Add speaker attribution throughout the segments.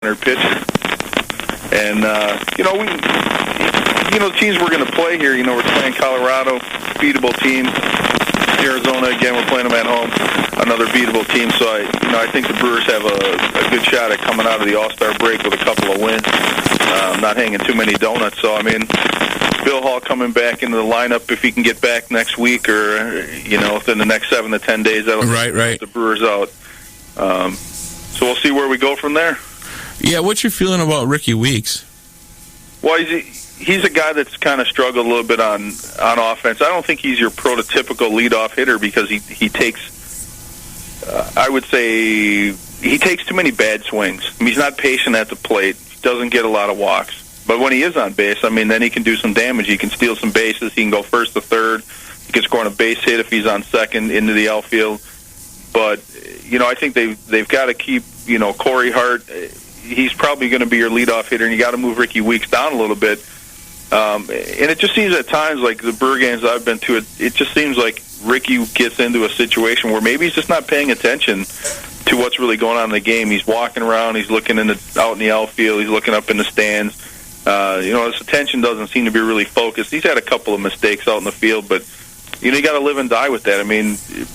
Speaker 1: pitcher. And, the teams we're going to play here, we're playing Colorado, beatable team. Arizona, again, we're playing them at home, another beatable team. So, I think the Brewers have a good shot at coming out of the All-Star break with a couple of wins, not hanging too many donuts. So, Bill Hall coming back into the lineup if he can get back next week or, within the next 7 to 10 days, that'll get the Brewers out. So we'll see where we go from there.
Speaker 2: Yeah, what's your feeling about Ricky Weeks?
Speaker 1: Well, he's a guy that's kind of struggled a little bit on offense. I don't think he's your prototypical leadoff hitter because he takes, I would say, he takes too many bad swings. He's not patient at the plate. He doesn't get a lot of walks. But when he is on base, then he can do some damage. He can steal some bases. He can go first to third. He can score on a base hit if he's on second into the outfield. But, I think they've got to keep, Corey Hart. He's probably going to be your leadoff hitter, and you got to move Ricky Weeks down a little bit. And it just seems at times, like the Brewer games I've been to, it just seems like Ricky gets into a situation where maybe he's just not paying attention to what's really going on in the game. He's walking around, he's looking out in the outfield, he's looking up in the stands. His attention doesn't seem to be really focused. He's had a couple of mistakes out in the field, but you got to live and die with that.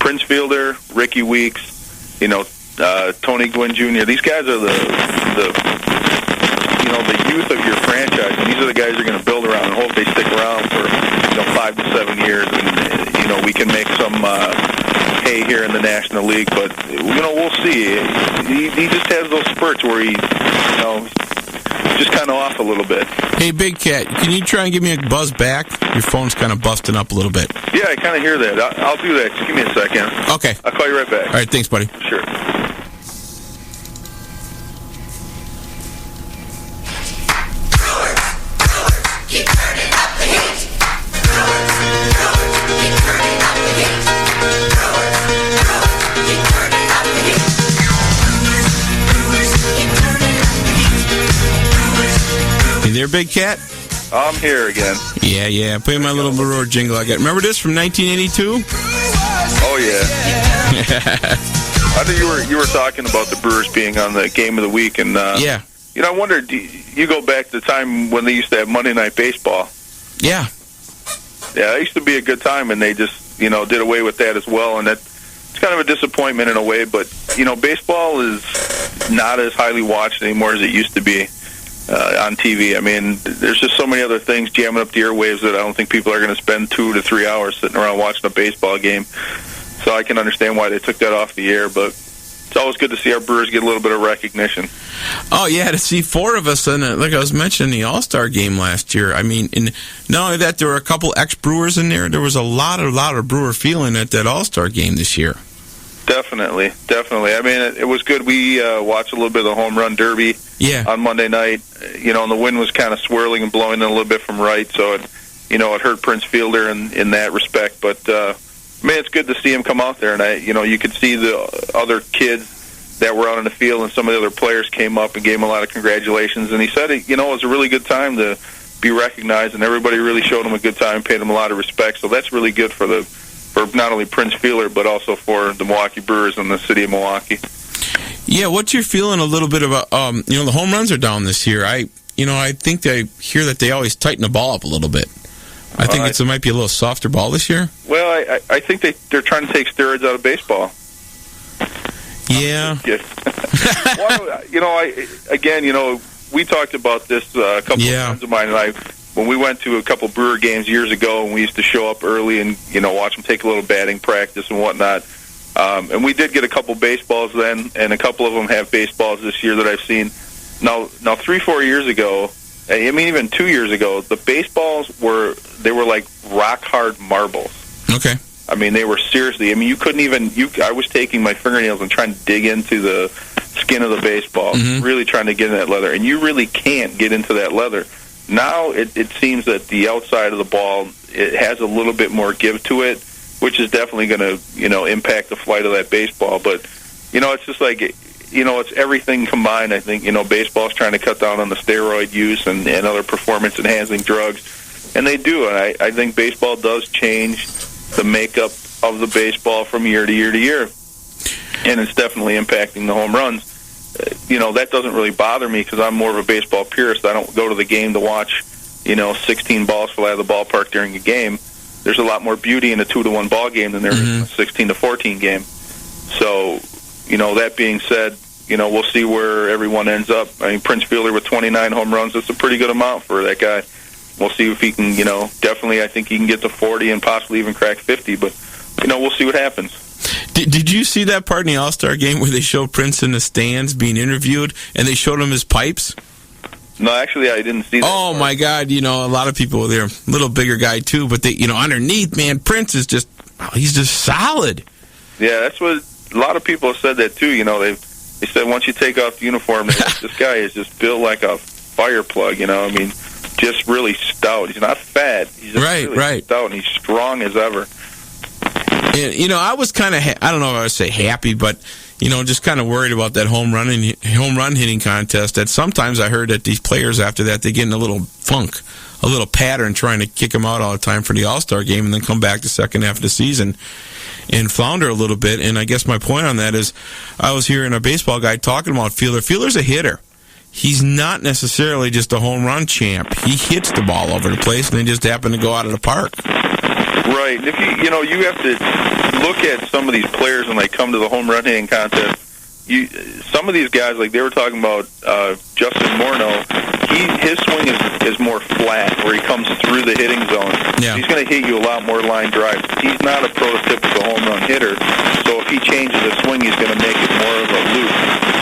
Speaker 1: Prince Fielder, Ricky Weeks, Tony Gwynn Jr. These guys are the youth of your franchise, and these are the guys you're going to build around and hope they stick around for 5 to 7 years, and we can make some hay here in the National League. But we'll see. He just has those spurts where he just kind of off a little bit.
Speaker 2: Hey, Big Cat, can you try and give me a buzz back? Your phone's kind of busting up a little bit.
Speaker 1: Yeah, I kind of hear that. I'll do that. Just give me a second.
Speaker 2: Okay.
Speaker 1: I'll call you right back.
Speaker 2: All right, thanks, buddy.
Speaker 1: Sure.
Speaker 3: Keep turning up the heat. Keep turning up the heat. Keep turning up the heat.
Speaker 2: You there, Big Cat?
Speaker 1: I'm here again.
Speaker 2: Yeah. Play my little Brewer jingle I got. Remember this from 1982?
Speaker 1: Oh, yeah. I think you were talking about the Brewers being on the game of the week, and
Speaker 2: yeah.
Speaker 1: I wonder, you go back to the time when they used to have Monday Night Baseball.
Speaker 2: Yeah.
Speaker 1: Yeah, it used to be a good time, and they just, did away with that as well, and it's kind of a disappointment in a way, but, baseball is not as highly watched anymore as it used to be on TV. There's just so many other things jamming up the airwaves that I don't think people are going to spend 2 to 3 hours sitting around watching a baseball game. So I can understand why they took that off the air, but it's always good to see our Brewers get a little bit of recognition.
Speaker 2: Oh, yeah, to see 4 of us, like I was mentioning, the All-Star game last year. And not only that, there were a couple ex-Brewers in there. There was a lot of Brewer feeling at that All-Star game this year.
Speaker 1: Definitely. It was good. We watched a little bit of the home run derby on Monday night. And the wind was kind of swirling and blowing in a little bit from right, so it hurt Prince Fielder in that respect. But it's good to see him come out there, and you could see the other kids that were out in the field, and some of the other players came up and gave him a lot of congratulations. And he said, it was a really good time to be recognized, and everybody really showed him a good time, paid him a lot of respect. So that's really good for not only Prince Fielder, but also for the Milwaukee Brewers and the city of Milwaukee.
Speaker 2: Yeah, what's your feeling a little bit about, the home runs are down this year. I think I hear that they always tighten the ball up a little bit. I think it might be a little softer ball this year.
Speaker 1: Well, I think they're trying to take steroids out of baseball.
Speaker 2: Yeah.
Speaker 1: Well, we talked about this a couple of friends of mine and I, when we went to a couple Brewer games years ago, and we used to show up early and, watch them take a little batting practice and whatnot. And we did get a couple baseballs then, and a couple of them have baseballs this year that I've seen. Now 3-4 years ago, even 2 years ago, the baseballs were like rock-hard marbles.
Speaker 2: Okay.
Speaker 1: They were seriously, you couldn't even, I was taking my fingernails and trying to dig into the skin of the baseball, really trying to get in that leather, and you really can't get into that leather. Now it seems that the outside of the ball, it has a little bit more give to it, which is definitely going to, impact the flight of that baseball. But, it's just like, it's everything combined. I think, baseball's trying to cut down on the steroid use and other performance-enhancing drugs, and they do. And I think baseball does change the makeup of the baseball from year to year to year, and it's definitely impacting the home runs. that doesn't really bother me because I'm more of a baseball purist. I don't go to the game to watch, 16 balls fly out of the ballpark during a game. There's a lot more beauty in a 2-1 ball game than there is in a 16-14 game. So, that being said, we'll see where everyone ends up. I mean, Prince Fielder with 29 home runs, that's a pretty good amount for that guy. We'll see if he can, definitely I think he can get to 40 and possibly even crack 50, but, we'll see what happens.
Speaker 2: Did you see that part in the All-Star game where they showed Prince in the stands being interviewed, and they showed him his pipes?
Speaker 1: No, actually, I didn't see that.
Speaker 2: Oh, my God, a lot of people, they're a little bigger guy, too, but they, underneath, man, Prince is he's just solid.
Speaker 1: Yeah, that's what a lot of people have said that, too. They said once you take off the uniform, this guy is just built like a fire plug, I mean, just really stout. He's not fat. He's just really stout, and he's strong as ever.
Speaker 2: And, I was kind of, I don't know if I would say happy, but, just kind of worried about that home run hitting contest. That sometimes I heard that these players after that, they get in a little funk, a little pattern trying to kick them out all the time for the All-Star game and then come back the second half of the season and flounder a little bit. And I guess my point on that is I was hearing a baseball guy talking about Fielder. Fielder's a hitter. He's not necessarily just a home run champ. He hits the ball over the place and they just happen to go out of the park.
Speaker 1: Right. If you have to look at some of these players when they come to the home run hitting contest. Some of these guys, like they were talking about Justin Morneau, his swing is more flat, where he comes through the hitting zone.
Speaker 2: Yeah.
Speaker 1: He's going to hit you a lot more line drives. He's not a prototypical home run hitter, so if he changes the swing, he's going to make it more of a loop.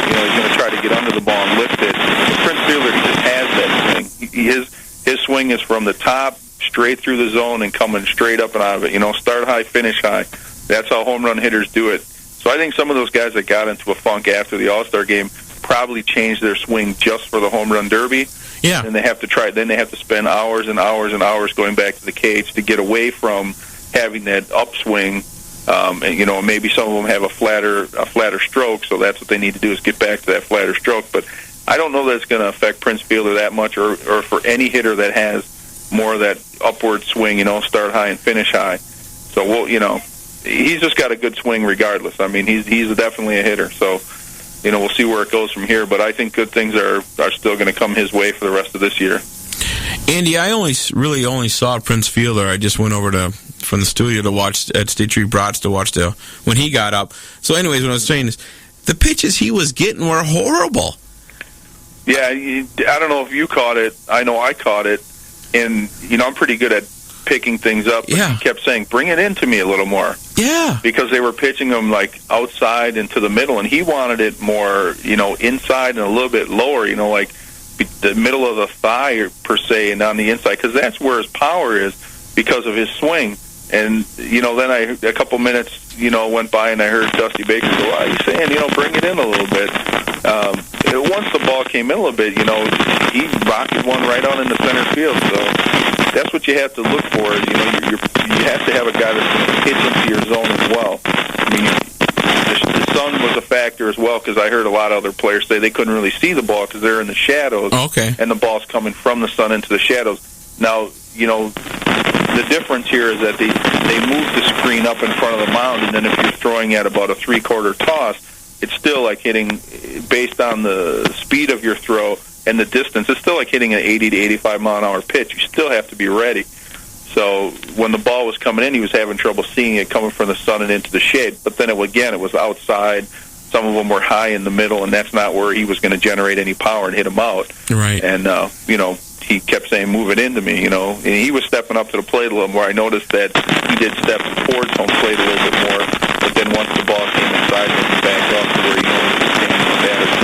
Speaker 1: He's going to try to get under the ball and lift it. But Prince Fielder, he just has that swing. His swing is from the top, straight through the zone, and coming straight up and out of it. Start high, finish high. That's how home run hitters do it. So I think some of those guys that got into a funk after the All-Star game probably changed their swing just for the home run derby.
Speaker 2: Yeah.
Speaker 1: And they have to spend hours and hours and hours going back to the cage to get away from having that upswing. And maybe some of them have a flatter stroke, so that's what they need to do is get back to that flatter stroke. But I don't know that it's going to affect Prince Fielder that much, or for any hitter that has more of that upward swing, start high and finish high. So he's just got a good swing regardless. I mean, he's definitely a hitter. So, we'll see where it goes from here. But I think good things are still going to come his way for the rest of this year.
Speaker 2: Andy, I only saw Prince Fielder. I just went over from the studio to watch at State Street Broads to watch when he got up. So, anyways, what I was saying is the pitches he was getting were horrible.
Speaker 1: Yeah, I don't know if you caught it. I know I caught it, and I'm pretty good at picking things up. But he kept saying, "Bring it into me a little more."
Speaker 2: Yeah,
Speaker 1: because they were pitching him like outside into the middle, and he wanted it more, inside and a little bit lower, like the middle of the thigh per se, and on the inside, because that's where his power is because of his swing. And then a couple minutes, went by, and I heard Dusty Baker go, "Why are you saying, bring it in a little bit?" Once the ball came in a little bit, he rocketed one right on into center field. So that's what you have to look for. Is, you have to have a guy that's going to pitch into your zone as well. I mean, the sun was a factor as well, because I heard a lot of other players say they couldn't really see the ball because they're in the shadows.
Speaker 2: Okay.
Speaker 1: And the ball's coming from the sun into the shadows. Now, the difference here is that they move the screen up in front of the mound, and then if you're throwing at about a 3/4 toss, it's still like hitting, based on the speed of your throw and the distance, it's still like hitting an 80 to 85 mile an hour pitch. You still have to be ready. So when the ball was coming in, he was having trouble seeing it coming from the sun and into the shade. But then, it was outside. Some of them were high in the middle, and that's not where he was going to generate any power and hit them out.
Speaker 2: Right.
Speaker 1: And, he kept saying, "Move it into me," and he was stepping up to the plate a little more. I noticed that he did step towards home plate a little bit more, but then once the ball came inside, he backed off to where he wanted to stand in the batter's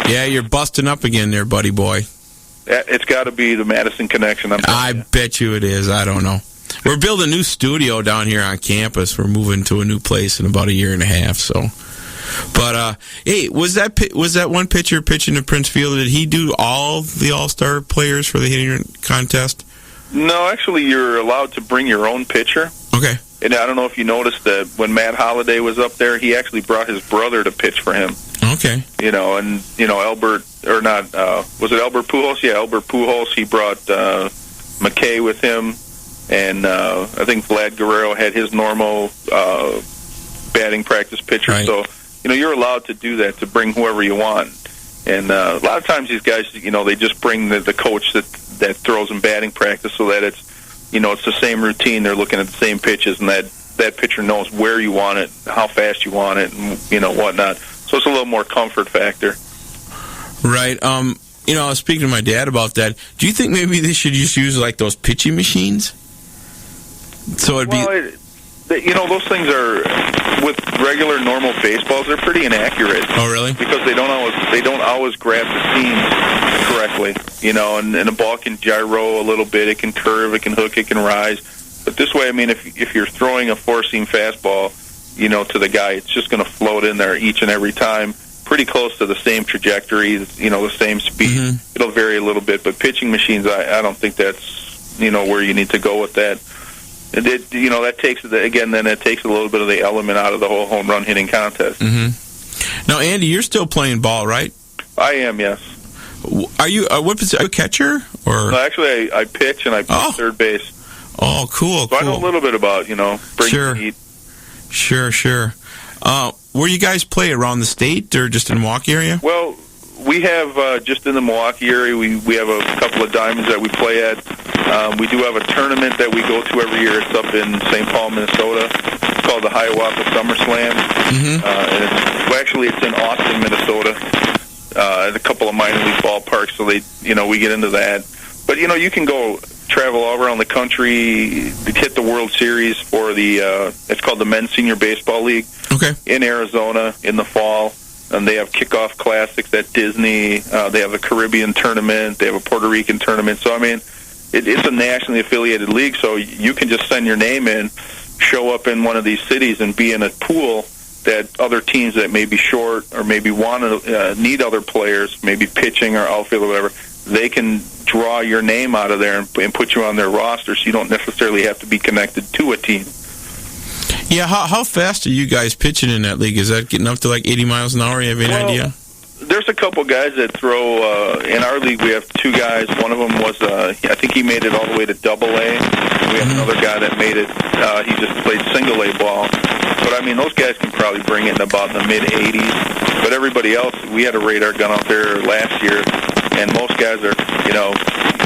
Speaker 1: box.
Speaker 2: Yeah, you're busting up again there, buddy boy.
Speaker 1: It's got to be the Madison connection.
Speaker 2: I bet you it is. I don't know. We're building a new studio down here on campus. We're moving to a new place in about a year and a half, so... But, hey, was that one pitcher pitching to Prince Fielder? Did he do all the All-Star players for the hitting contest?
Speaker 1: No, actually, you're allowed to bring your own pitcher.
Speaker 2: Okay.
Speaker 1: And I don't know if you noticed that when Matt Holliday was up there, he actually brought his brother to pitch for him.
Speaker 2: Okay.
Speaker 1: Albert, or not, was it Albert Pujols? Yeah, Albert Pujols. He brought McKay with him, and I think Vlad Guerrero had his normal batting practice pitcher.
Speaker 2: Right.
Speaker 1: So, you're allowed to do that, to bring whoever you want. And a lot of times these guys, they just bring the coach that throws them batting practice so that it's the same routine. They're looking at the same pitches, and that pitcher knows where you want it, how fast you want it, and whatnot. So it's a little more comfort factor.
Speaker 2: Right. I was speaking to my dad about that. Do you think maybe they should just use like those pitching machines? So it'd be.
Speaker 1: Those things are, with regular normal baseballs, they're pretty inaccurate.
Speaker 2: Oh, really?
Speaker 1: Because they don't always grab the seams correctly. And a ball can gyro a little bit. It can curve. It can hook. It can rise. But this way, I mean, if you're throwing a four-seam fastball, to the guy, it's just going to float in there each and every time, pretty close to the same trajectory, the same speed.
Speaker 2: Mm-hmm.
Speaker 1: It'll vary a little bit, but pitching machines, I don't think that's where you need to go with that. That takes that takes a little bit of the element out of the whole home run hitting contest.
Speaker 2: Mm-hmm. Now, Andy, you're still playing ball, right?
Speaker 1: I am, yes.
Speaker 2: Are you what position? Are you a catcher or?
Speaker 1: No, actually, I pitch and I play third base.
Speaker 2: Oh, cool.
Speaker 1: So I know a little bit about bringing heat.
Speaker 2: Sure. Where you guys play, around the state or just in the Milwaukee area?
Speaker 1: Well, we have just in the Milwaukee area. We have a couple of diamonds that we play at. We do have a tournament that we go to every year. It's up in St. Paul, Minnesota. It's called the Hiawatha Summer Slam.
Speaker 2: Mm-hmm.
Speaker 1: And it's in Austin, Minnesota. At a couple of minor league ballparks, so we get into that. But you can go travel all around the country to hit the World Series for it's called the Men's Senior Baseball League.
Speaker 2: Okay.
Speaker 1: In Arizona in the fall. And they have kickoff classics at Disney. They have a Caribbean tournament. They have a Puerto Rican tournament. So, I mean, it's a nationally affiliated league, so you can just send your name in, show up in one of these cities, and be in a pool that other teams that may be short or maybe want to need other players, maybe pitching or outfield or whatever, they can draw your name out of there and put you on their roster, so you don't necessarily have to be connected to a team.
Speaker 2: Yeah, how fast are you guys pitching in that league? Is that getting up to like 80 miles an hour? You have any idea?
Speaker 1: There's a couple guys that throw, in our league we have two guys. One of them was, I think he made it all the way to Double-A. We have another guy that made it, he just played Single-A ball. But, I mean, those guys can probably bring it in about the mid-80s. But everybody else, we had a radar gun out there last year, and most guys are,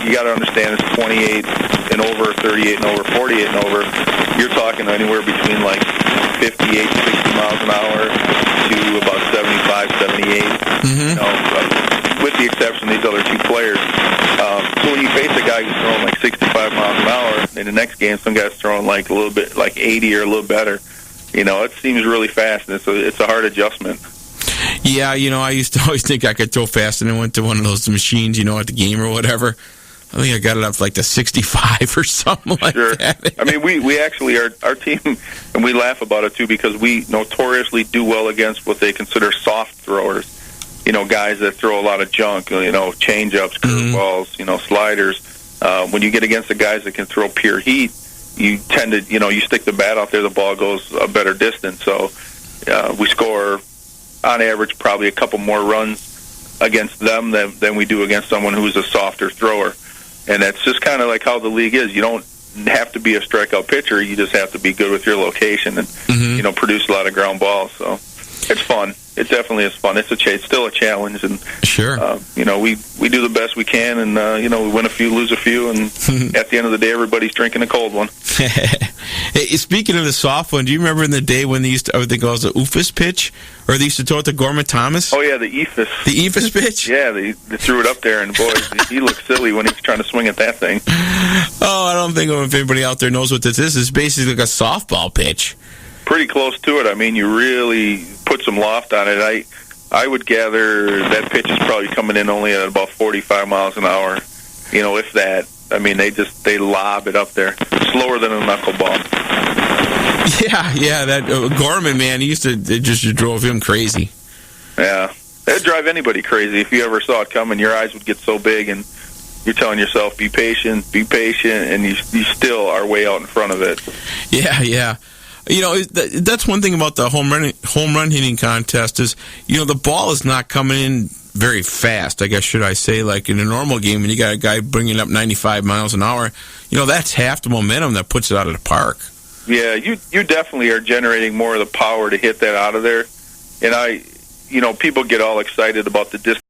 Speaker 1: you got to understand it's 28 and over, 38 and over, 48 and over. You're talking anywhere between like 58, 60 miles an hour to about 75, 78. Mm-hmm. With the exception of these other two players. So when you face a guy who's throwing like 65 miles an hour, in the next game some guy's throwing like a little bit, like 80 or a little better, it seems really fast, and it's a hard adjustment.
Speaker 2: Yeah, I used to always think I could throw fast, and I went to one of those machines, at the game or whatever. I think I got it up to like the 65 or something like that.
Speaker 1: I mean, we actually, our team, and we laugh about it too, because we notoriously do well against what they consider soft throwers. Guys that throw a lot of junk, change-ups, curveballs, sliders. When you get against the guys that can throw pure heat, you tend to, you stick the bat out there, the ball goes a better distance. So we score, on average, probably a couple more runs against them than we do against someone who's a softer thrower. And that's just kind of like how the league is. You don't have to be a strikeout pitcher. You just have to be good with your location and, produce a lot of ground balls. So it's fun. It definitely is fun. It's still a challenge. And,
Speaker 2: sure.
Speaker 1: We do the best we can, and, we win a few, lose a few, and at the end of the day, everybody's drinking a cold one.
Speaker 2: Hey, speaking of the soft one, do you remember in the day when they used to, I think it was the Oofus pitch? Or they used to throw it to Gorman Thomas?
Speaker 1: Oh, yeah, the Ephus.
Speaker 2: The Ephus pitch?
Speaker 1: Yeah, they threw it up there, and boy, he looked silly when he was trying to swing at that thing.
Speaker 2: Oh, I don't think if anybody out there knows what this is. It's basically like a softball pitch.
Speaker 1: Pretty close to it. I mean, you really put some loft on it. I would gather that pitch is probably coming in only at about 45 miles an hour, if that. I mean, they lob it up there. Slower than a knuckleball.
Speaker 2: Yeah, that Gorman, man, it just drove him crazy.
Speaker 1: Yeah, that'd drive anybody crazy. If you ever saw it coming, your eyes would get so big, and you're telling yourself, be patient, and you still are way out in front of it.
Speaker 2: Yeah. That's one thing about the home run hitting contest is, the ball is not coming in very fast, I guess, should I say. Like in a normal game, when you got a guy bringing up 95 miles an hour, that's half the momentum that puts it out of the park.
Speaker 1: Yeah, you definitely are generating more of the power to hit that out of there. And people get all excited about the disc